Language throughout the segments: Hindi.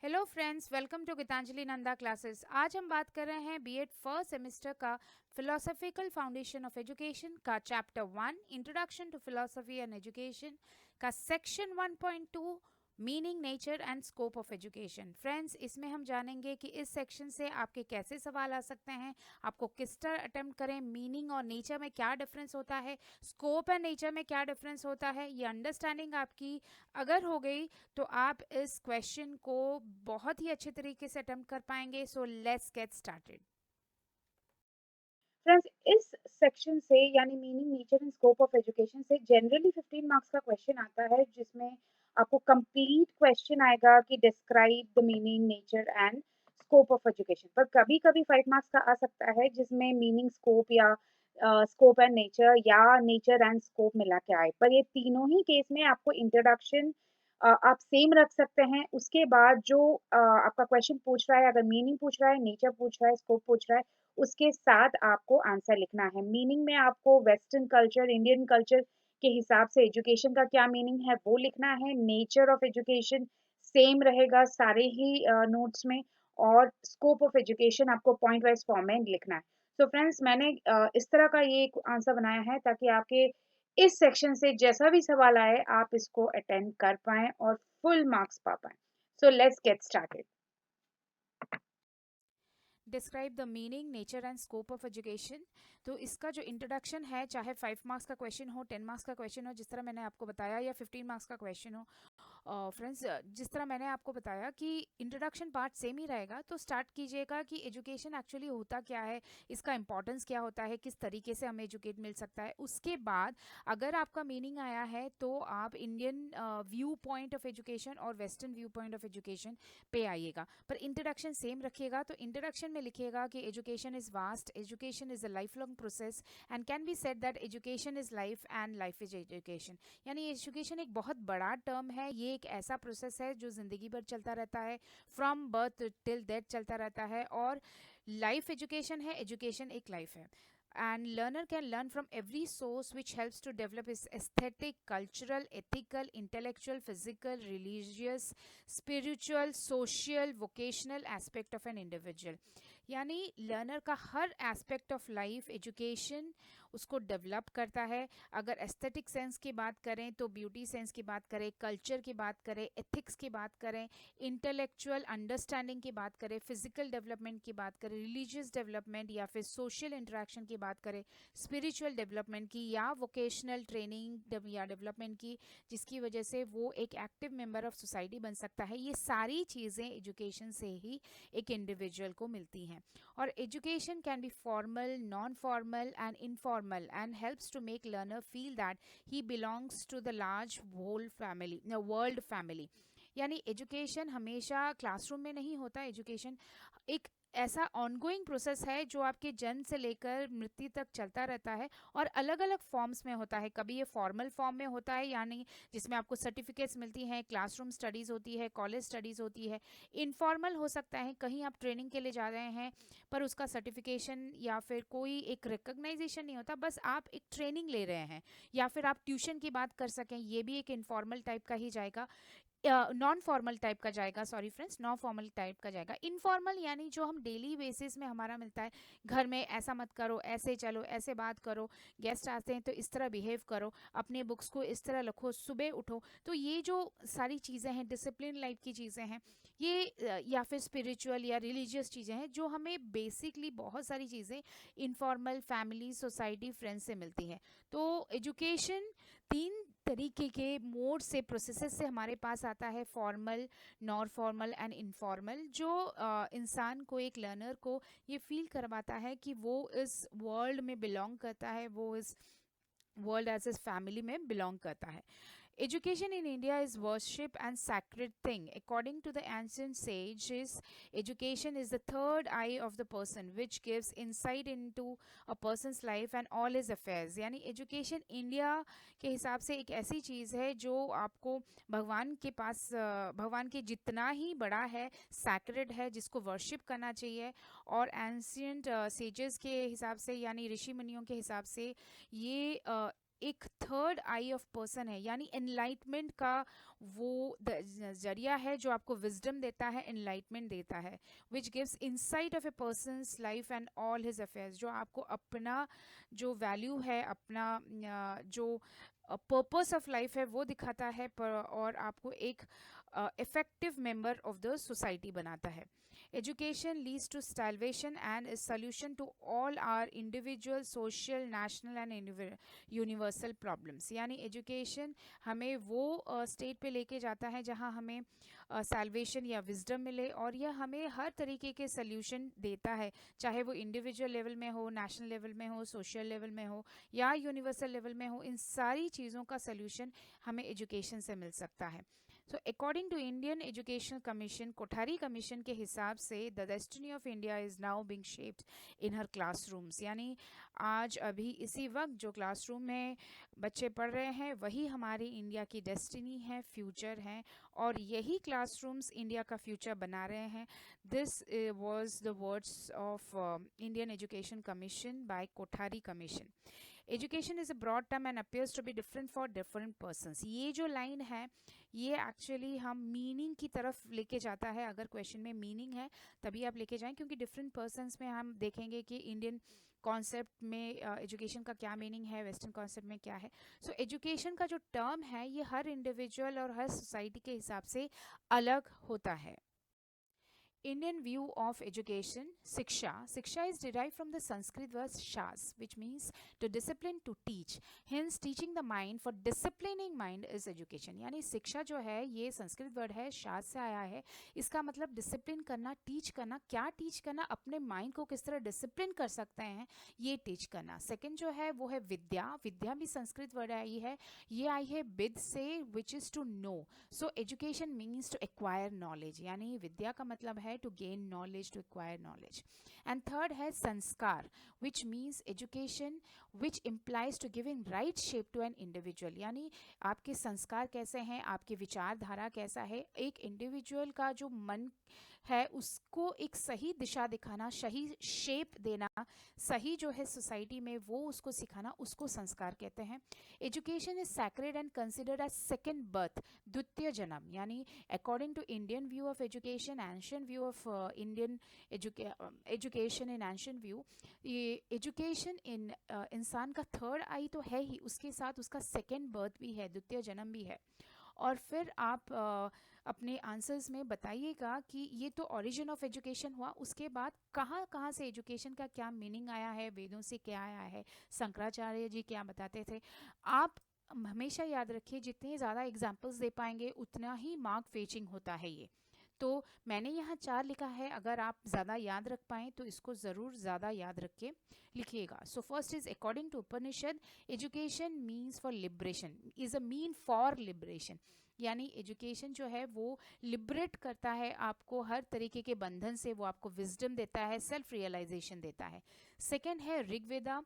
Hello friends, welcome to Gitanjali Nanda classes. आज हम बात कर रहे हैं बीएड फर्स्ट सेमेस्टर का फिलोसॉफिकल फाउंडेशन ऑफ एजुकेशन का chapter 1 introduction to philosophy and education का section 1.2 meaning, nature and scope of education. Friends, इसमें हम जानेंगे कि इस सेक्शन से आपके कैसे सवाल आ सकते हैं, आपको किस तरह अटेम्प्ट करें, मीनिंग और नेचर में क्या डिफरेंस होता है, स्कोप एंड नेचर में क्या डिफरेंस होता है। ये अंडरस्टैंडिंग आपकी अगर हो गई तो आप इस क्वेश्चन को बहुत ही अच्छे तरीके से अटेम्प्ट कर पाएंगे। So let's get started. Friends, इस सेक्शन से यानी meaning, nature and scope of education से जनरली 15 मार्क्स का क्वेश्चन आता है, जिसमें आपको कंप्लीट क्वेश्चन आएगा कि describe the meaning, nature and scope of education. पर कभी कभी 5 मार्क्स का आ सकता है जिसमें मीनिंग, स्कोप या स्कोप एंड नेचर या नेचर एंड स्कोप मिला के आए। पर ये तीनों ही केस में आपको इंट्रोडक्शन आप सेम रख सकते हैं। उसके बाद जो आपका क्वेश्चन पूछ रहा है, अगर मीनिंग पूछ रहा है, नेचर पूछ रहा है, स्कोप पूछ रहा है, उसके साथ आपको आंसर लिखना है। मीनिंग में आपको वेस्टर्न कल्चर, इंडियन कल्चर के हिसाब से एजुकेशन का क्या मीनिंग है वो लिखना है। नेचर ऑफ एजुकेशन सेम रहेगा सारे ही नोट्स में, और स्कोप ऑफ एजुकेशन आपको पॉइंट वाइज फॉर्म में लिखना है। तो फ्रेंड्स, मैंने इस तरह का ये एक आंसर बनाया है ताकि आपके इस सेक्शन से जैसा भी सवाल आए आप इसको अटेंड कर पाएं और फुल मार्क्स पा पाएं। So let's get started. Describe the meaning, nature and scope of education. तो इसका जो इंट्रोडक्शन है, चाहे 5 मार्क्स का क्वेश्चन हो, 10 मार्क्स का क्वेश्चन हो, जिस तरह मैंने आपको बताया, या 15 मार्क्स का क्वेश्चन हो, फ्रेंड्स, जिस तरह मैंने आपको बताया कि इंट्रोडक्शन पार्ट सेम ही रहेगा। तो स्टार्ट कीजिएगा कि एजुकेशन एक्चुअली होता क्या है, इसका इंपॉर्टेंस क्या होता है, किस तरीके से हमें एजुकेट मिल सकता है। उसके बाद अगर आपका मीनिंग आया है तो आप Indian viewpoint of education और western viewpoint of education पे आइएगा, पर इंट्रोडक्शन सेम रखिएगा। तो इंट्रोडक्शन में लिखिएगा कि education is vast, education is a life long process and can be said that education is life and life is education. यानी एजुकेशन एक बहुत बड़ा टर्म है, ये एक ऐसा प्रोसेस है जो ज़िंदगी भर चलता रहता है, फ्रॉम बर्थ टिल डेथ चलता रहता है। और लाइफ एजुकेशन है, एजुकेशन एक लाइफ है। And learner can learn from every source which helps to develop his aesthetic, cultural, ethical, intellectual, physical, religious, spiritual, social, vocational aspect of an individual। यानी लर्नर का हर एस्पेक्ट ऑफ लाइफ एजुकेशन उसको डेवलप करता है। अगर एस्थेटिक सेंस की बात करें तो ब्यूटी सेंस की बात करें, कल्चर की बात करें, एथिक्स की बात करें, इंटेलेक्चुअल अंडरस्टैंडिंग की बात करें, फिजिकल डेवलपमेंट की बात करें, रिलीजियस डेवलपमेंट या फिर सोशल इंटरेक्शन की बात करें, स्पिरिचुअल डेवलपमेंट की या वोकेशनल ट्रेनिंग या डेवलपमेंट की, जिसकी वजह से वो एक एक्टिव मेंबर ऑफ सोसाइटी बन सकता है। ये सारी चीज़ें एजुकेशन से ही एक इंडिविजुअल को मिलती हैं। और education can be formal, non formal and informal and helps to make learner feel that he belongs to the large whole family, world family. यानी एजुकेशन हमेशा क्लासरूम में नहीं होता। एजुकेशन एक ऐसा ऑनगोइंग प्रोसेस है जो आपके जन्म से लेकर मृत्यु तक चलता रहता है, और अलग अलग फॉर्म्स में होता है। कभी ये फॉर्मल फॉर्म में होता है, यानी जिसमें आपको सर्टिफिकेट्स मिलती हैं, क्लासरूम स्टडीज़ होती है, कॉलेज स्टडीज़ होती है। इनफॉर्मल हो सकता है, कहीं आप ट्रेनिंग के लिए जा रहे हैं पर उसका सर्टिफिकेशन या फिर कोई एक रिकग्नाइजेशन नहीं होता, बस आप एक ट्रेनिंग ले रहे हैं। या फिर आप ट्यूशन की बात कर सकें, ये भी एक इनफॉर्मल टाइप का ही जाएगा, नॉन फॉर्मल टाइप का जाएगा। Sorry friends, non formal type का जाएगा। इनफॉर्मल यानी जो हम डेली बेसिस में हमारा मिलता है, घर में ऐसा मत करो, ऐसे चलो, ऐसे बात करो, गेस्ट आते हैं तो इस तरह बिहेव करो, अपने बुक्स को इस तरह रखो, सुबह उठो। तो ये जो सारी चीज़ें हैं, डिसिप्लिन लाइफ की चीज़ें हैं, ये या फिर स्पिरिचुअल या रिलीजियस चीज़ें हैं, जो हमें बेसिकली बहुत सारी चीज़ें इनफॉर्मल फैमिली, सोसाइटी, फ्रेंड्स से मिलती हैं। तो एजुकेशन तीन तरीके के मोड से, प्रोसेसेस से हमारे पास आता है, formal, non formal and informal, जो इंसान को, एक लर्नर को ये फील करवाता है कि वो इस वर्ल्ड में बिलोंग करता है, वो इस वर्ल्ड एज ए फैमिली में बिलोंग करता है। Education in India is worship and sacred thing. According to the ancient sages, education is the third eye of the person, which gives insight into a person's life and all his affairs. यानी education India के हिसाब से एक ऐसी चीज़ है जो आपको भगवान के पास, भगवान के जितना ही बड़ा है, sacred है, जिसको worship करना चाहिए। और ancient sages के हिसाब से, यानी ऋषि मुनियों के हिसाब से, ये एक थर्ड आई ऑफ पर्सन है, यानी एनलाइटमेंट का वो जरिया है जो आपको विजडम देता है, एनलाइटमेंट देता है, which gives insight of A persons life and all his affairs, जो आपको अपना जो वैल्यू है, अपना जो पर्पस ऑफ लाइफ है वो दिखाता है, और आपको एक effective member of the society बनाता है. Education leads to salvation and is solution to all our individual, social, national and universal problems. यानी education हमें वो स्टेट पे लेके जाता है जहाँ हमें salvation या wisdom मिले, और यह हमें हर तरीके के solution देता है, चाहे वो individual level में हो, national level में हो, social level में हो या universal level में हो. इन सारी चीज़ों का solution हमें education से मिल सकता है. So according to Indian Educational Commission, Kothari commission के हिसाब से the destiny of India is now being shaped in her classrooms. यानी आज अभी इसी वक्त जो क्लासरूम में बच्चे पढ़ रहे हैं वही हमारी इंडिया की डेस्टिनी है, फ्यूचर है, और यही क्लासरूम्स इंडिया का फ्यूचर बना रहे हैं. This was the words of Indian Education Commission by Kothari commission. Education is a broad term and appears to be different for different persons. ये जो लाइन है ये एक्चुअली हम मीनिंग की तरफ लेके जाता है. अगर क्वेश्चन में मीनिंग है तभी आप लेके जाएं, क्योंकि डिफरेंट पर्सनस में हम देखेंगे कि इंडियन कॉन्सेप्ट में एजुकेशन का क्या मीनिंग है, वेस्टर्न कॉन्सेप्ट में क्या है. सो एजुकेशन का जो टर्म है ये हर इंडिविजुअल और हर सोसाइटी के हिसाब से अलग होता है. Indian view of education, Siksha. Siksha is derived from the Sanskrit word shas, which means to discipline, to teach. Hence, teaching the mind for disciplining mind is education. यानी शिक्षा जो है ये संस्कृत वर्ड है, शास से आया है. इसका मतलब डिसिप्लिन करना, टीच करना. क्या टीच करना? अपने माइंड को किस तरह डिसिप्लिन कर सकते हैं ये टीच करना. सेकंड जो है वो है विद्या. विद्या भी संस्कृत वर्ड आई है, ये आई है विद से, which is to know. So education means to acquire knowledge, यानी विद्या का मतलब है to gain knowledge, to acquire knowledge. And third है संस्कार, which means education which implies to giving right shape to an individual. यानी आपके संस्कार कैसे हैं, आपकी विचारधारा कैसा है, एक इंडिविजुअल का जो मन है उसको एक सही दिशा दिखाना, सही शेप देना, सही जो है सोसाइटी में वो उसको सिखाना, उसको संस्कार कहते हैं. Education is sacred and considered as second birth, द्वितीय जन्म. यानी according to Indian view of education, ancient view of Indian education in ancient view, ये एजुकेशन इन इंसान का थर्ड आई तो है ही, उसके साथ उसका सेकेंड बर्थ भी है, द्वितीय जन्म भी है. और फिर आप अपने आंसर्स में बताइएगा कि ये तो ओरिजिन ऑफ एजुकेशन हुआ, उसके बाद कहाँ कहाँ से एजुकेशन का क्या मीनिंग आया है, वेदों से क्या आया है, शंकराचार्य जी क्या बताते थे. आप हमेशा याद रखिए जितने ज़्यादा एग्जाम्पल्स दे पाएंगे उतना ही मार्क फेचिंग होता है ये. तो मैंने यहाँ 4 लिखा है, अगर आप ज़्यादा याद रख पाएँ तो इसको ज़रूर ज़्यादा याद रख के लिखिएगा. So first is according to Upanishad, education means for liberation, is a mean for liberation. यानी एजुकेशन जो है वो लिबरेट करता है आपको हर तरीके के बंधन से, वो आपको विजडम देता है, सेल्फ रियलाइजेशन देता है. सेकेंड है Rigveda,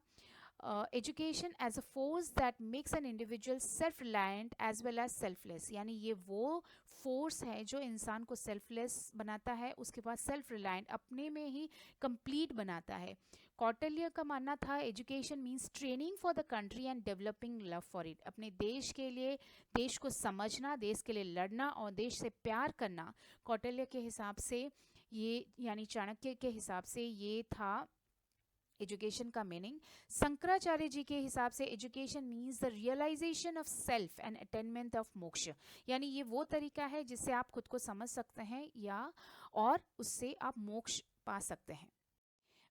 education as a force that makes an individual self reliant as well as selfless. यानी ये वो फोर्स है जो इंसान को सेल्फलेस बनाता है, उसके बाद सेल्फ रिलायंट, अपने में ही कंप्लीट बनाता है. कौटिल्य का मानना था education means training for the country and developing love for it. अपने देश के लिए, देश को समझना, देश के लिए लड़ना और देश से प्यार करना. कौटिल्य के हिसाब से ये, यानी चाणक्य के हिसाब से ये था एजुकेशन का मीनिंग. शंकराचार्य जी के हिसाब से education means the realisation of self and attainment of moksha. यानी ये वो तरीका है जिससे आप खुद को समझ सकते हैं या और उससे आप मोक्ष पा सकते हैं.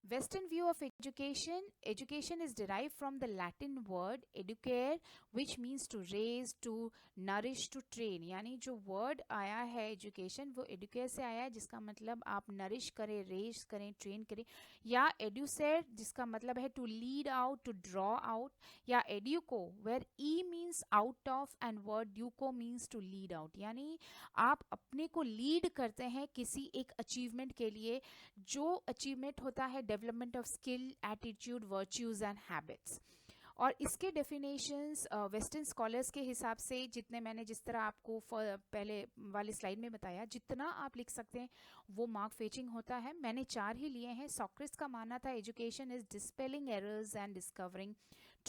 Western view of education, education is derived from the Latin word educare, which means to raise, to nourish, to train. यानी जो word आया है education वो educare से आया है, जिसका मतलब आप nourish करें, raise करें, train करें. या educere जिसका मतलब है to lead out, to draw out. या educo where e means out of and word duco means to lead out. यानी आप अपने को lead करते हैं किसी एक achievement के लिए, जो अचीवमेंट होता है development of skill, attitude, virtues and habits. और इसके डेफिनेशंस वेस्टर्न स्कॉलर्स के हिसाब से, जितने मैंने जिस तरह आपको पहले वाली स्लाइड में बताया, जितना आप लिख सकते हैं वो मार्क फेचिंग होता है. मैंने 4 ही लिए हैं. सॉक्रेटिस का मानना था education is dispelling errors and discovering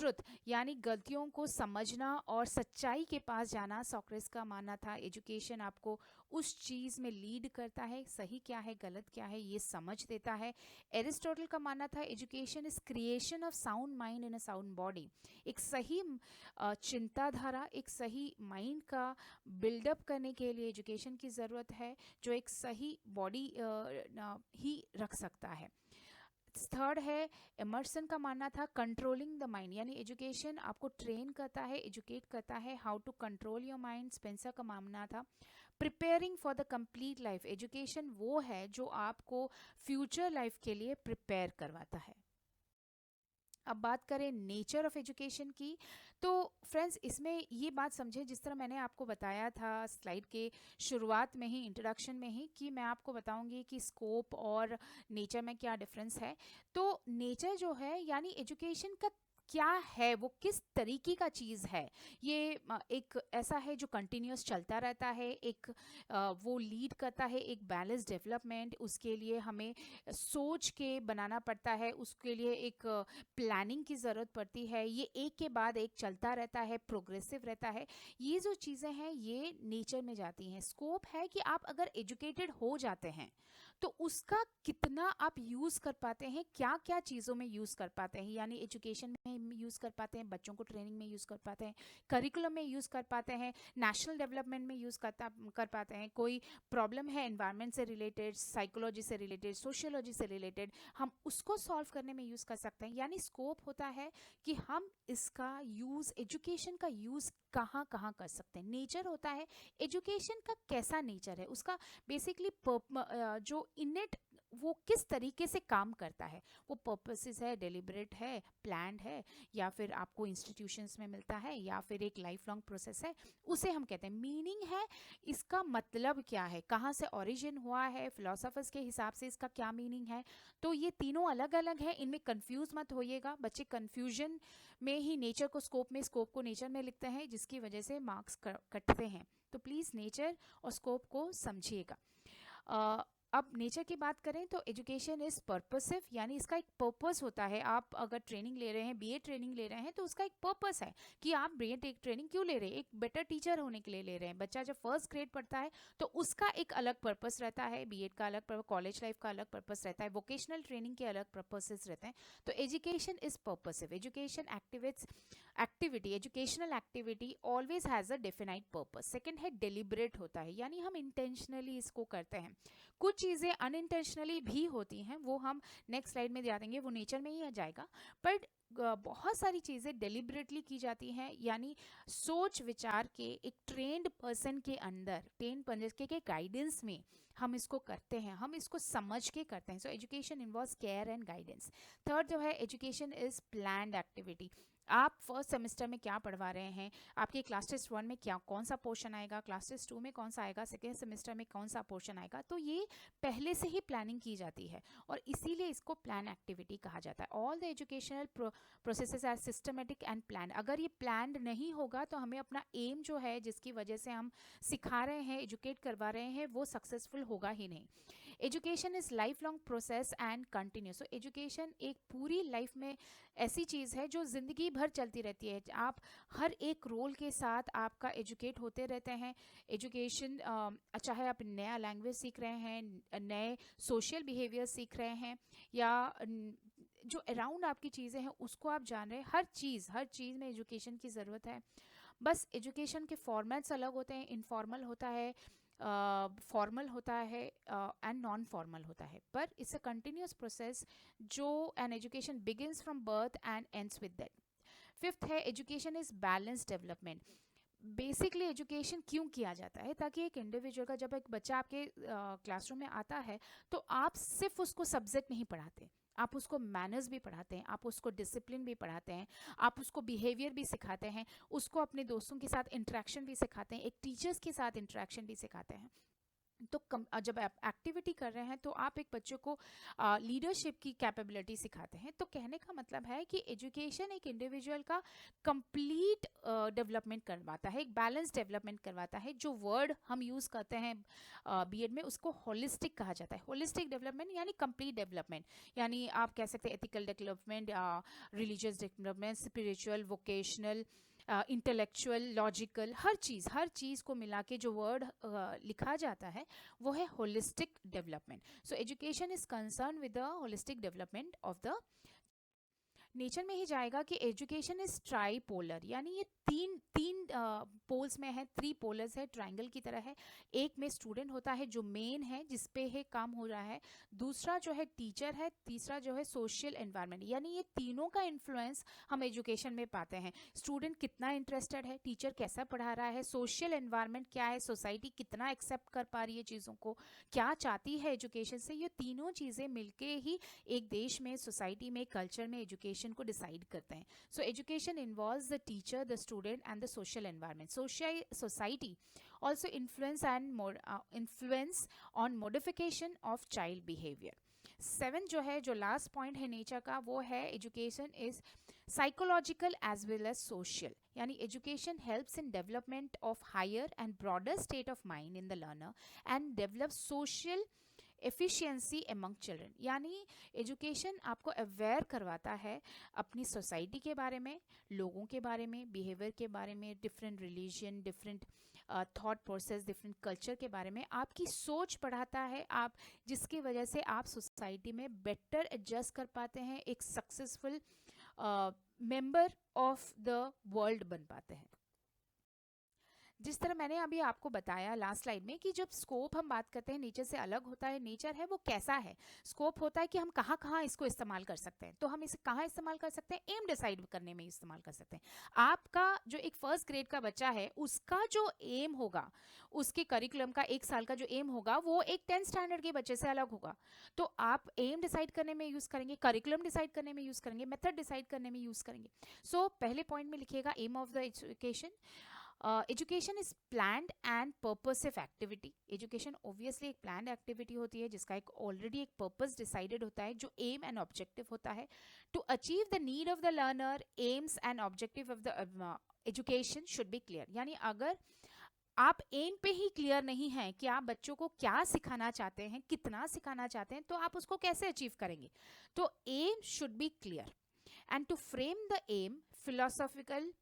truth यानी गलतियों को समझना और सच्चाई के पास जाना। सोक्रेटिस का मानना था एजुकेशन आपको उस चीज़ में लीड करता है, सही क्या है गलत क्या है ये समझ देता है। एरिस्टोटल का मानना था education is creation of sound mind in a sound body. एक सही चिंताधारा, एक सही माइंड का बिल्डअप करने के लिए एजुकेशन की ज़रूरत है, जो एक सही बॉडी ही रख सकता है। थर्ड है, एमर्सन का मानना था कंट्रोलिंग द माइंड, यानी एजुकेशन आपको ट्रेन करता है, एजुकेट करता है how to control your mind. Spencer का मानना था preparing for the complete life, education वो है जो आपको फ्यूचर लाइफ के लिए प्रिपेयर करवाता है। अब बात करें नेचर ऑफ एजुकेशन की, तो फ्रेंड्स इसमें ये बात समझें, जिस तरह मैंने आपको बताया था स्लाइड के शुरुआत में ही, इंट्रोडक्शन में ही, कि मैं आपको बताऊंगी कि स्कोप और नेचर में क्या डिफरेंस है। तो नेचर जो है यानी एजुकेशन का क्या है, वो किस तरीके का चीज़ है, ये एक ऐसा है जो कंटिन्यूस चलता रहता है, एक वो लीड करता है एक बैलेंस डेवलपमेंट। उसके लिए हमें सोच के बनाना पड़ता है, उसके लिए एक प्लानिंग की ज़रूरत पड़ती है, ये एक के बाद एक चलता रहता है, प्रोग्रेसिव रहता है। ये जो चीज़ें हैं ये नेचर में जाती हैं। स्कोप है कि आप अगर एजुकेटेड हो जाते हैं तो उसका कितना आप यूज़ कर पाते हैं, क्या क्या चीज़ों में यूज़ कर पाते हैं, यानी एजुकेशन में यूज़ कर पाते हैं, बच्चों को ट्रेनिंग में यूज़ कर पाते हैं, करिकुलम में यूज़ कर पाते हैं, नेशनल डेवलपमेंट में यूज़ कर पाते हैं। कोई प्रॉब्लम है एनवायरनमेंट से रिलेटेड, साइकोलॉजी से रिलेटेड, सोशियोलॉजी से रिलेटेड, हम उसको सॉल्व करने में यूज़ कर सकते हैं। यानी स्कोप होता है कि हम इसका यूज़, एजुकेशन का यूज़ कहाँ कहाँ कर सकते हैं। नेचर होता है एजुकेशन का कैसा नेचर है, उसका बेसिकली जो इनेट वो किस तरीके से काम करता है, वो पर्पसेस है, डेलिब्रेट है, प्लान्ड है, या फिर आपको इंस्टीट्यूशंस में मिलता है, या फिर एक लाइफ लॉन्ग प्रोसेस है, उसे हम कहते हैं। मीनिंग है, इसका मतलब क्या है, कहाँ से ओरिजिन हुआ है, फिलोसोफर्स के हिसाब से इसका क्या मीनिंग है। तो ये तीनों अलग अलग हैं, इनमें कंफ्यूज मत होइएगा। बच्चे कंफ्यूजन में ही नेचर को स्कोप में, स्कोप को नेचर में लिखते हैं, जिसकी वजह से मार्क्स कटते हैं। तो प्लीज़ नेचर और स्कोप को समझिएगा। अब नेचर की बात करें तो एजुकेशन इज़ पर्पसिव, यानी इसका एक पर्पस होता है। आप अगर ट्रेनिंग ले रहे हैं, बीए ट्रेनिंग ले रहे हैं, तो उसका एक पर्पस है कि आप बीए ट्रेनिंग क्यों ले रहे हैं, एक बेटर टीचर होने के लिए ले रहे हैं। बच्चा जब फर्स्ट ग्रेड पढ़ता है तो उसका एक अलग पर्पस रहता है, बीएड का अलग पर्पस, कॉलेज लाइफ का अलग पर्पस रहता है, वोकेशनल ट्रेनिंग के अलग पर्पसेस रहते हैं। तो education is purposive. Education activity, educational activity always has a definite purpose. Second है डेलिब्रेट होता है, यानी हम इंटेंशनली इसको करते हैं। कुछ चीज़ें अनइंटेंशनली भी होती हैं, वो हम नेक्स्ट स्लाइड में ध्यान देंगे, वो नेचर में ही आ जाएगा। बट बहुत सारी चीज़ें डेलिबरेटली की जाती हैं, यानी सोच विचार के एक ट्रेंड पर्सन के अंदर, ट्रेंड पर्सन के गाइडेंस में हम इसको करते हैं, हम इसको समझ के करते हैं। So education involves care and guidance. Third जो है, एजुकेशन इज़ प्लान्ड एक्टिविटी। आप फर्स्ट सेमेस्टर में क्या पढ़वा रहे हैं, आपके क्लास टेस्ट 1 में क्या कौन सा पोर्शन आएगा, क्लास टेस्ट 2 में कौन सा आएगा, सेकेंड सेमेस्टर में कौन सा पोर्शन आएगा, तो ये पहले से ही प्लानिंग की जाती है और इसीलिए इसको प्लान एक्टिविटी कहा जाता है। All the educational processes are systematic and plan. अगर ये प्लान्ड नहीं होगा तो हमें अपना एम जो है, जिसकी वजह से हम सिखा रहे हैं, एजुकेट करवा रहे हैं, वो सक्सेसफुल होगा ही नहीं। Education is life long process and continuous. So education एक पूरी लाइफ में ऐसी चीज़ है जो ज़िंदगी भर चलती रहती है। आप हर एक रोल के साथ आपका एजुकेट होते रहते हैं। एजुकेशन चाहे आप नया लैंग्वेज सीख रहे हैं, नए सोशल बिहेवियर सीख रहे हैं, या जो अराउंड आपकी चीज़ें हैं उसको आप जान रहे हैं, हर चीज़ में एजुकेशन की ज़रूरत है। बस एजुकेशन के फॉर्मेट्स अलग होते हैं, इनफॉर्मल होता है, फॉर्मल होता है एंड नॉन फॉर्मल होता है, पर इट्स अ कंटिन्यूस प्रोसेस जो an education begins from birth and ends with that. Fifth है, education is balance development. Basically education क्यों किया जाता है, ताकि एक इंडिविजुअल का, जब एक बच्चा आपके क्लासरूम में आता है तो आप सिर्फ उसको सब्जेक्ट नहीं पढ़ाते, आप उसको मैनर्स भी पढ़ाते हैं, आप उसको डिसिप्लिन भी पढ़ाते हैं, आप उसको बिहेवियर भी सिखाते हैं, उसको अपने दोस्तों के साथ इंटरेक्शन भी सिखाते हैं, एक टीचर्स के साथ इंटरेक्शन भी सिखाते हैं। तो जब आप एक्टिविटी कर रहे हैं तो आप एक बच्चों को लीडरशिप की कैपेबिलिटी सिखाते हैं। तो कहने का मतलब है कि एजुकेशन एक इंडिविजुअल का कंप्लीट डेवलपमेंट करवाता है, एक बैलेंस डेवलपमेंट करवाता है। जो वर्ड हम यूज़ करते हैं बीएड में, उसको होलिस्टिक कहा जाता है। होलिस्टिक डेवलपमेंट यानी कंप्लीट डेवलपमेंट, यानी आप कह सकते हैं ethical development, religious development, spiritual, vocational, intellectual, logical, हर चीज़ को मिला के जो वर्ड लिखा जाता है वो है holistic development. So education is concern with the holistic development of the nature में ही जाएगा कि एजुकेशन इज ट्राईपोलर, यानी ये तीन तीन पोल्स में है, थ्री पोलर्स है, ट्राइंगल की तरह है। एक में स्टूडेंट होता है जो मेन है, जिस पे है काम हो रहा है, दूसरा जो है टीचर है, तीसरा जो है सोशल एनवायरनमेंट। यानी ये तीनों का इन्फ्लुएंस हम एजुकेशन में पाते हैं। स्टूडेंट कितना इंटरेस्टेड है, टीचर कैसा पढ़ा रहा है, सोशल एनवायरनमेंट क्या है, सोसाइटी कितना एक्सेप्ट कर पा रही है चीज़ों को, क्या चाहती है एजुकेशन से। ये तीनों चीज़ें मिलके ही एक देश में, सोसाइटी में, कल्चर में एजुकेशन को डिसाइड करते हैं। So education involves the teacher, the student and the social environment. Society also influence on modification of child behavior। 7 जो है, जो लास्ट पॉइंट है नेचर का, वो है education is psychological as well as social. यानी education helps in development of higher and broader state of mind in the learner and develop social efficiency among children. यानी एजुकेशन आपको अवेयर करवाता है अपनी सोसाइटी के बारे में, लोगों के बारे में, बिहेवियर के बारे में, different religion, different thought process, different culture के बारे में आपकी सोच बढ़ाता है, आप जिसकी वजह से आप सोसाइटी में बेटर एडजस्ट कर पाते हैं, एक successful member of the world बन पाते हैं। जिस तरह मैंने अभी आपको बताया लास्ट स्लाइड में कि जब स्कोप हम बात करते हैं नेचर से अलग होता है, नेचर है वो कैसा है, स्कोप होता है कि हम कहाँ कहाँ इसको इस्तेमाल कर सकते हैं। तो हम इसे कहाँ इस्तेमाल कर सकते हैं, एम डिसाइड करने में इस्तेमाल कर सकते हैं। आपका जो एक फर्स्ट ग्रेड का बच्चा है, उसका जो एम होगा, उसके करिकुलम का 1 साल का जो एम होगा, वो एक 10th स्टैंडर्ड के बच्चे से अलग होगा। तो आप एम डिसाइड करने में यूज़ करेंगे, करिकुलम डिसाइड करने में यूज़ करेंगे, मेथड डिसाइड करने में यूज़ करेंगे। सो पहले पॉइंट में लिखिएगा aim of the education. Education is planned and purposive activity. Education obviously एक प्लान्ड एक्टिविटी होती है जिसका एक ऑलरेडी एक पर्पस डिसाइडेड होता है, जो एम एंड ऑब्जेक्टिव होता है। To achieve the need of the learner, aims and objective of the education should be clear. यानी अगर आप एम पे ही क्लियर नहीं हैं कि आप बच्चों को क्या सिखाना चाहते हैं, कितना सिखाना चाहते हैं, तो आप उसको कैसे अचीव करेंगे। तो aim should be clear and to frame the aim, philosophical,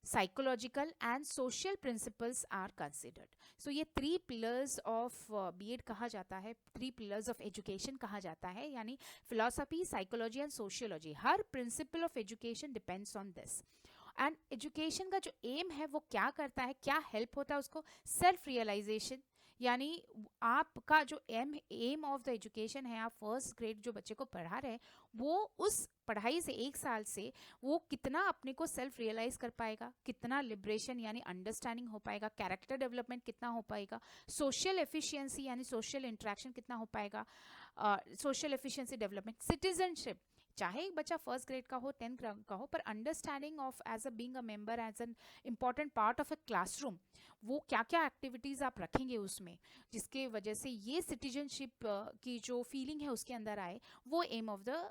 psychological and social principles are considered। so ये 3 pillars of B.Ed कहा जाता है, 3 pillars of education कहा जाता है, यानी philosophy, psychology and sociology। Her principle of education depends on this। And education का जो एम है वो क्या करता है, क्या हेल्प होता है उसको, सेल्फ रियलाइजेशन। यानी आपका जो एम ऑफ द एजुकेशन है, आप फर्स्ट ग्रेड जो बच्चे को पढ़ा रहे हैं, वो उस पढ़ाई से 1 साल से वो कितना अपने को सेल्फ रियलाइज कर पाएगा, कितना लिबरेशन यानी अंडरस्टैंडिंग हो पाएगा, कैरेक्टर डेवलपमेंट कितना हो पाएगा, सोशल एफिशिएंसी यानी सोशल इंटरेक्शन कितना हो पाएगा, सोशल एफिशिएंसी डेवलपमेंट, सिटीजनशिप। चाहे एक बच्चा फर्स्ट ग्रेड का हो, 10th ग्रेड का हो, पर understanding of as a being a member, as an important part of a classroom, वो क्या क्या एक्टिविटीज़ आप रखेंगे उसमें, जिसके वजह से ये सिटीजनशिप की जो फीलिंग है उसके अंदर आए, वो एम ऑफ द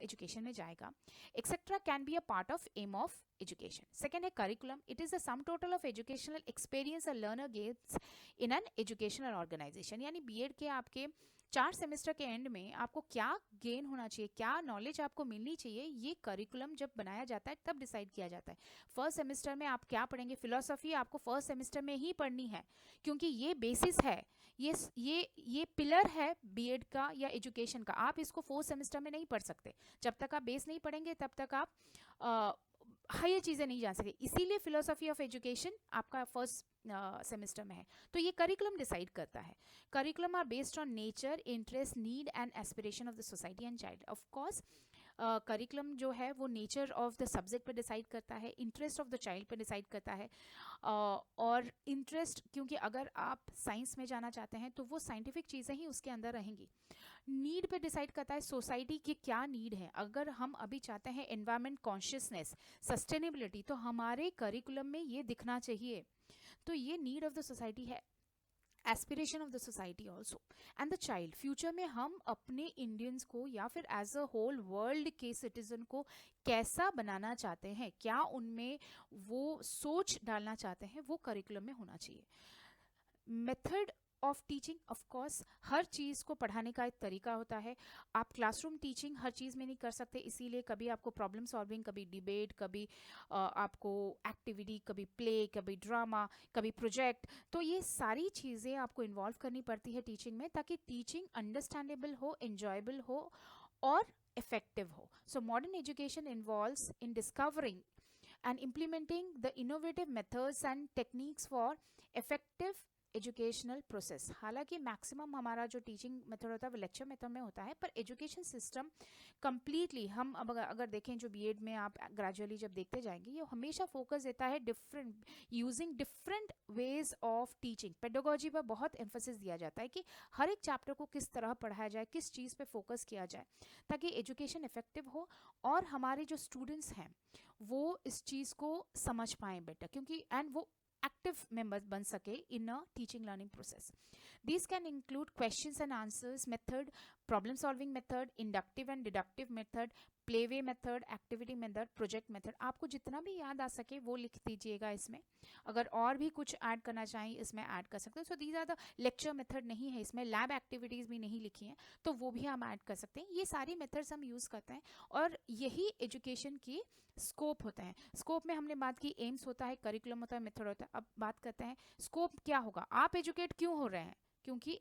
एजुकेशन में जाएगा। Etcetera can be a part of aim of education. Second है curriculum. It is the sum total of educational experience a learner gets in an educational organisation. यानी बीएड के आपके 4 सेमेस्टर के एंड में आपको क्या गेन होना चाहिए, क्या नॉलेज आपको मिलनी चाहिए, ये करिकुलम जब बनाया जाता है तब डिसाइड किया जाता है। फर्स्ट सेमेस्टर में आप क्या पढ़ेंगे, फिलोसफी आपको फर्स्ट सेमेस्टर में ही पढ़नी है, क्योंकि ये बेसिस है, ये पिलर है बीएड का या एजुकेशन का। आप इसको 4th सेमेस्टर में नहीं पढ़ सकते। जब तक आप बेस नहीं पढ़ेंगे तब तक आप हायर चीज़ें नहीं जान सके। इसीलिए फिलोसफी ऑफ एजुकेशन आपका फर्स्ट सेमेस्टर में है। तो ये करिकुलम डिसाइड करता है। Curriculum are based on nature, interest, need and aspiration of the society and child. Of course curriculum जो है वो नेचर ऑफ द सब्जेक्ट पे डिसाइड करता है, इंटरेस्ट ऑफ द चाइल्ड पे डिसाइड करता है। और इंटरेस्ट, क्योंकि अगर आप साइंस में जाना चाहते हैं तो वो साइंटिफिक चीज़ें ही उसके अंदर रहेंगी। नीड पे डिसाइड करता है सोसाइटी की क्या नीड है। अगर हम अभी चाहते हैं एनवायरमेंट कॉन्शियसनेस, सस्टेनेबिलिटी, तो हमारे करिकुलम में ये दिखना चाहिए। तो ये नीड ऑफ द सोसाइटी है। Aspiration of the society also and the child. Future में हम अपने इंडियंस को या फिर एज अ होल वर्ल्ड के सिटीजन को कैसा बनाना चाहते हैं, क्या उनमें वो सोच डालना चाहते हैं, वो करिकुलम में होना चाहिए। Method of teaching, of course हर चीज़ को पढ़ाने का एक तरीका होता है। आप क्लासरूम टीचिंग हर चीज़ में नहीं कर सकते, इसीलिए कभी आपको प्रॉब्लम सॉल्विंग, कभी डिबेट, कभी आपको एक्टिविटी, कभी प्ले, कभी ड्रामा, कभी प्रोजेक्ट, तो ये सारी चीज़ें आपको इन्वॉल्व करनी पड़ती है टीचिंग में, ताकि टीचिंग अंडरस्टैंडेबल हो, एन्जॉयबल हो और इफेक्टिव हो। So modern education involves in discovering and implementing the innovative methods and techniques for effective educational process. हालांकि मैक्सिमम हमारा जो टीचिंग मेथड होता है वो लेक्चर मेथड में होता है, पर एजुकेशन सिस्टम कम्प्लीटली हम अब अगर देखें जो बीएड में आप ग्रेजुअली जब देखते जाएंगे, ये हमेशा फोकस देता है different using different ways of teaching. Pedagogy पर बहुत एम्फोसिस दिया जाता है कि हर एक चैप्टर को किस तरह पढ़ाया जाए, किस चीज़ पे फोकस किया जाए, ताकि एजुकेशन इफेक्टिव हो और हमारे जो स्टूडेंट्स हैं वो इस चीज़ को समझ पाएँ बेटर, क्योंकि एंड वो active members बन सके in a teaching learning process. These can include questions and answers method, problem solving method, inductive and deductive method, playway method, activity method, project method. आपको जितना भी याद आ सके वो लिख दीजिएगा इसमें। अगर और भी कुछ ऐड करना चाहें इसमें ऐड कर सकते हैं। So these are the lecture method नहीं है इसमें, लैब एक्टिविटीज़ भी नहीं लिखी हैं, तो वो भी हम ऐड कर सकते हैं। ये सारी मेथड्स हम यूज़ करते हैं और यही एजुकेशन की स्कोप होता है। स्कोप में हमने बात की एम्स होता है, करिकुलम होता है, मेथड होता है। अब बात करते हैं स्कोप क्या होगा। आप एजुकेट क्यों हो रहे हैं? क्योंकि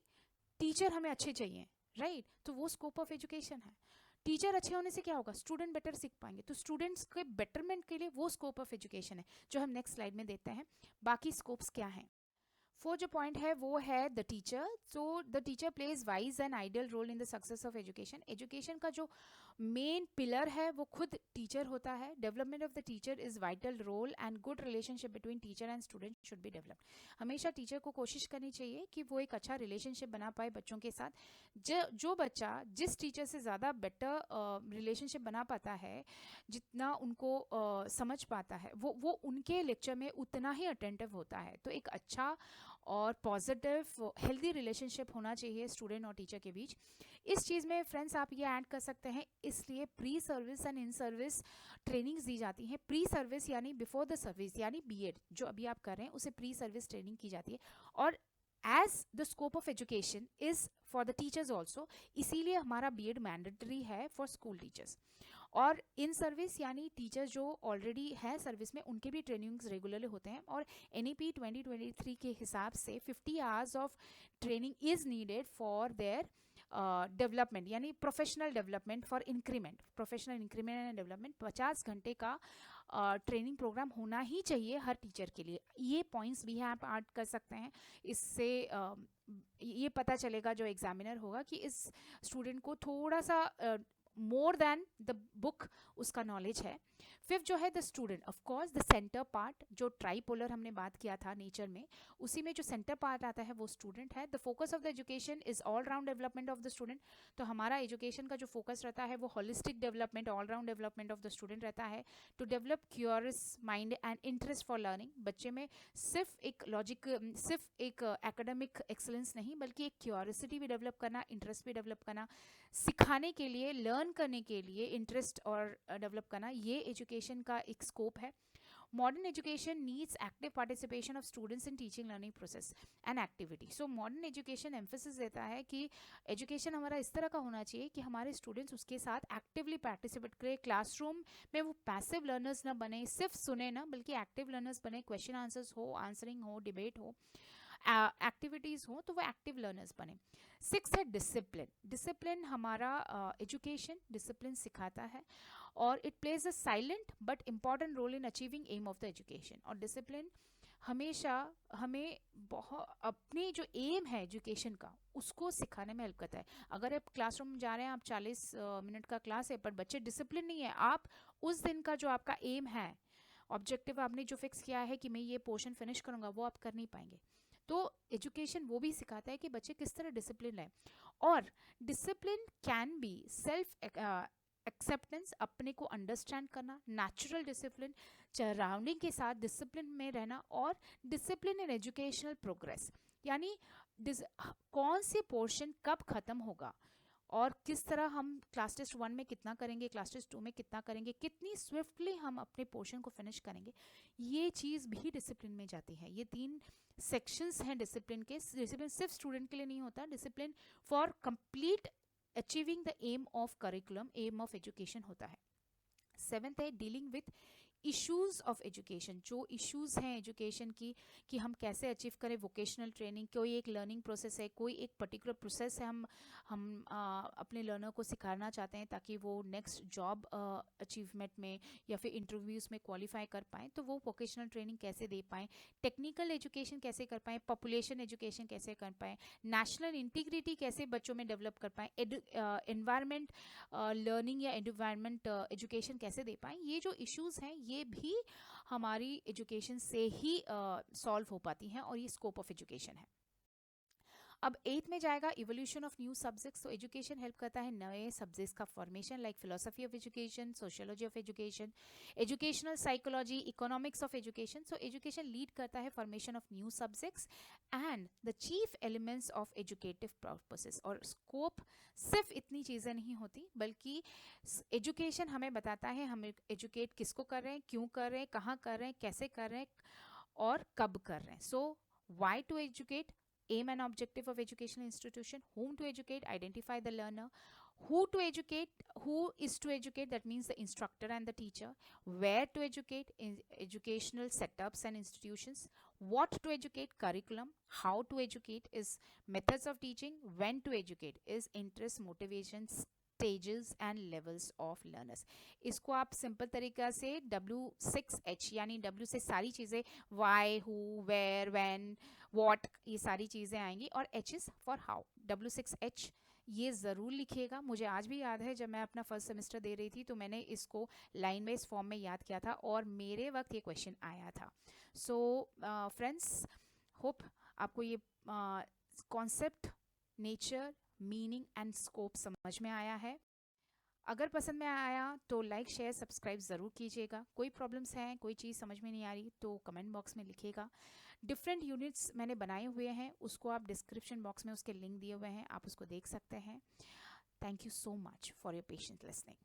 टीचर हमें अच्छे चाहिए, राइट? तो वो स्कोप ऑफ एजुकेशन है। टीचर अच्छे होने से क्या होगा? स्टूडेंट बेटर सीख पाएंगे, तो स्टूडेंट्स के बेटरमेंट के लिए वो स्कोप ऑफ एजुकेशन है जो हम नेक्स्ट स्लाइड में देते हैं। बाकी स्कोप्स क्या हैं? फोर्थ जो पॉइंट है वो है the teacher. So the teacher plays wise and ideal role in the success of education. Education का जो मेन पिलर है वो खुद टीचर होता है। Development of the teacher is vital role and good relationship between teacher and student should be developed. हमेशा टीचर को कोशिश करनी चाहिए कि वो एक अच्छा रिलेशनशिप बना पाए बच्चों के साथ। जो बच्चा जिस टीचर से ज़्यादा बेटर रिलेशनशिप बना पाता है, जितना उनको समझ पाता है, वो उनके लेक्चर में उतना ही अटेंटिव होता है। तो एक अच्छा और पॉजिटिव हेल्दी रिलेशनशिप होना चाहिए स्टूडेंट और टीचर के बीच। इस चीज़ में फ्रेंड्स आप ये ऐड कर सकते हैं, इसलिए pre service and in service trainings दी जाती हैं। प्री सर्विस यानी बिफोर द सर्विस, यानी बीएड जो अभी आप कर रहे हैं उसे प्री सर्विस ट्रेनिंग की जाती है। और as the scope of education is for the teachers also, इसीलिए हमारा बीएड मैंडेटरी है फॉर स्कूल टीचर्स। और इन सर्विस यानी टीचर्स जो ऑलरेडी है सर्विस में, उनके भी ट्रेनिंग्स रेगुलरली होते हैं। और एनईपी 2023 के हिसाब से 50 hours of training is needed for their development, यानी professional development for increment, professional increment and development. 50 घंटे का ट्रेनिंग प्रोग्राम होना ही चाहिए हर टीचर के लिए। ये पॉइंट्स भी हैं, आप ऐड कर सकते हैं। इससे ये पता चलेगा जो एग्जामिनर होगा कि इस स्टूडेंट को थोड़ा सा मोर देन द बुक उसका नॉलेज है। फिफ्थ जो है the student, of course the centre part, जो ट्राइपोलर हमने बात किया था नेचर में, उसी में जो सेंटर पार्ट आता है वो स्टूडेंट है। The focus of the education is all round development of the student. तो हमारा एजुकेशन का जो फोकस रहता है वो holistic development, all round development of the student रहता है। To develop curious mind and interest for learning. बच्चे में सिर्फ एक एकेडमिक एक्सलेंस नहीं, बल्कि एक क्यूरियोसिटी भी डेवलप करना, इंटरेस्ट भी डेवलप करना, सिखाने के लिए, लर्न करने के लिए इंटरेस्ट और डेवलप करना, ये एजुकेशन का एक स्कोप है। Modern education needs active participation of students in teaching learning process and activity. So modern education emphasis देता है कि एजुकेशन हमारा इस तरह का होना चाहिए कि हमारे स्टूडेंट्स उसके साथ एक्टिवली पार्टिसिपेट करें। क्लासरूम में वो पैसिव लर्नर्स ना बने, सिर्फ सुने ना, बल्कि एक्टिव लर्नर्स बने। क्वेश्चन आंसर्स हो, आंसरिंग हो, डिबेट हो, एक्टिविटीज़ हो, तो वो एक्टिव लर्नर्स बने। सिक्स है डिसिप्लिन। डिसिप्लिन हमारा एजुकेशन डिसिप्लिन सिखाता है और it plays a silent but important role in achieving aim of the education. और डिसिप्लिन हमेशा हमें बहुत अपने जो एम है एजुकेशन का उसको सिखाने में हेल्प करता है। अगर आप क्लासरूम में जा रहे हैं, आप 40 मिनट का क्लास है पर बच्चे डिसिप्लिन नहीं है, आप उस दिन का जो आपका एम है, ऑब्जेक्टिव आपने जो फिक्स किया है कि मैं ये पोर्शन फिनिश करूँगा, वो आप कर नहीं पाएंगे। तो एजुकेशन वो भी सिखाता है कि बच्चे किस तरह डिसिप्लिन है। और discipline can be self acceptance, अपने को अंडरस्टैंड करना, नेचुरल डिसिप्लिन, सराउंडिंग के साथ डिसिप्लिन में रहना, और डिसिप्लिन इन एजुकेशनल प्रोग्रेस, यानी कौन से पोर्शन कब ख़त्म होगा और किस तरह हम क्लास टेस्ट 1 में कितना करेंगे, क्लास टेस्ट 2 में कितना करेंगे, कितनी स्विफ्टली हम अपने पोर्शन को फिनिश करेंगे, ये चीज़ भी डिसिप्लिन में जाती है। ये 3 सेक्शंस हैं डिसिप्लिन के। डिसिप्लिन सिर्फ स्टूडेंट के लिए नहीं होता, discipline for complete achieving the aim of curriculum, aim of education होता है। 7th है dealing with issues of education. जो इश्यूज हैं एजुकेशन की कि हम कैसे अचीव करें वोकेशनल ट्रेनिंग, कोई एक लर्निंग प्रोसेस है, कोई एक पर्टिकुलर प्रोसेस है हम अपने लर्नर को सिखाना चाहते हैं ताकि वो नेक्स्ट जॉब अचीवमेंट में या फिर इंटरव्यूज़ में क्वालिफाई कर पाएँ, तो वो वोकेशनल ट्रेनिंग कैसे दे पाएँ, टेक्निकल एजुकेशन कैसे कर पाएँ, पॉपुलेशन एजुकेशन कैसे कर पाएँ, नेशनल इंटीग्रिटी कैसे बच्चों में डेवलप कर पाएँ, एनवायरमेंट लर्निंग या एनवायरनमेंट एजुकेशन कैसे दे पाएँ। ये जो इश्यूज़ हैं ये भी हमारी एजुकेशन से ही सॉल्व हो पाती हैं और ये स्कोप ऑफ एजुकेशन है। अब 8th में जाएगा इवोल्यूशन ऑफ न्यू सब्जेक्ट्स। तो एजुकेशन हेल्प करता है नए सब्जेक्ट्स का formation, like philosophy of education, sociology of education, educational psychology, economics of education. So education lead करता है formation of new subjects and the chief elements of educative purposes. और स्कोप सिर्फ इतनी चीज़ें नहीं होती, बल्कि एजुकेशन हमें बताता है हम एजुकेट किसको कर रहे हैं, क्यों कर रहे हैं, कहाँ कर रहे हैं, कैसे कर रहे हैं और कब कर रहे हैं। सो why to educate, aim and objective of educational institution, whom to educate, identify the learner, who to educate, who is to educate, that means the instructor and the teacher, where to educate, in educational setups and institutions, what to educate, curriculum, how to educate is methods of teaching, when to educate is interest, motivations, stages and levels of learners. इसको आप सिंपल तरीका से W6H यानी W से सारी चीज़ें why, who, where, when, what, ये सारी चीज़ें आएंगी और H is for how. W6H ये ज़रूर लिखिएगा। मुझे आज भी याद है जब मैं अपना फर्स्ट सेमेस्टर दे रही थी तो मैंने इसको लाइन वाइज फॉर्म में याद किया था और मेरे वक्त ये क्वेश्चन आया था। सो फ्रेंड्स, होप आपको ये concept, nature, meaning and scope समझ में आया है। अगर पसंद में आया तो लाइक, शेयर, सब्सक्राइब ज़रूर कीजिएगा। कोई प्रॉब्लम्स हैं, कोई चीज़ समझ में नहीं आ रही तो कमेंट बॉक्स में लिखिएगा। डिफरेंट यूनिट्स मैंने बनाए हुए हैं, उसको आप डिस्क्रिप्शन बॉक्स में उसके लिंक दिए हुए हैं, आप उसको देख सकते हैं। Thank you so much for your patient listening.